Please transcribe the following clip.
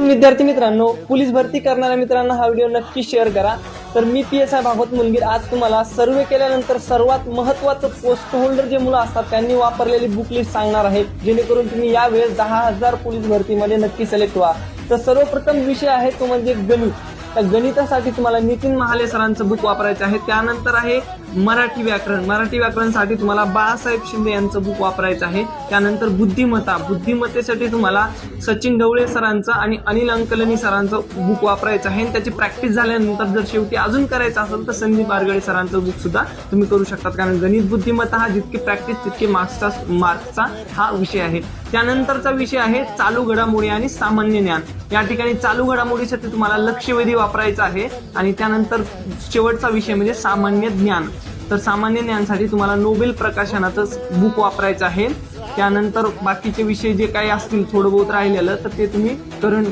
विद्यार्थी मित्रांनो, पोलीस भरती करणाऱ्या मित्रांना हा व्हिडिओ नक्की शेअर करा। तर मी PSI भागवत मुलगीर आज तुम्हाला सर्वे केल्यानंतर सर्वात महत्त्वाचं पोस्ट होल्डर जे मुलं असतात त्यांनी वापरलेली बुक लिस्ट सांगणार आहे, जेणेकरून तुम्ही यावेळेस 10,000 पोलीस भरतीमध्ये नक्की सिलेक्ट व्हा। तर सर्वप्रथम विषय आहे तो म्हणजे गणित। तर गणितासाठी तुम्हाला नितीन महाले सरांचं बुक वापरायचं आहे। त्यानंतर आहे मराठी व्याकरण। मराठी व्याकरणासाठी तुम्हाला बाळासाहेब शिंदे यांचं बुक वापरायचं आहे। त्यानंतर बुद्धिमत्तेसाठी तुम्हाला सचिन ढवळे सरांचं आणि अनिल अंकलनी सरांचं बुक वापरायचं आहे। त्याची प्रॅक्टिस झाल्यानंतर जर शेवटी अजून करायचं असेल तर संदीप आरगडे सरांचं बुक सुद्धा तुम्ही करू शकता, कारण गणित बुद्धिमत्ता हा जितकी प्रॅक्टिस तितके मार्क्सचा हा विषय आहे। त्यानंतरचा विषय आहे चालू घडामोडी आणि सामान्य ज्ञान। या ठिकाणी चालू घडामोडीसाठी तुम्हाला लक्षवेधी वापरायचं आहे आणि त्यानंतर शेवटचा विषय म्हणजे सामान्य ज्ञान। तर सामान्य ज्ञानसाठी तुम्हाला नोबेल प्रकाशनाचं बुक वापरायचं आहे। त्यानंतर बाकीचे विषय जे काही असतील थोडं बहुत राहिलेलं तर ते तुम्ही करंट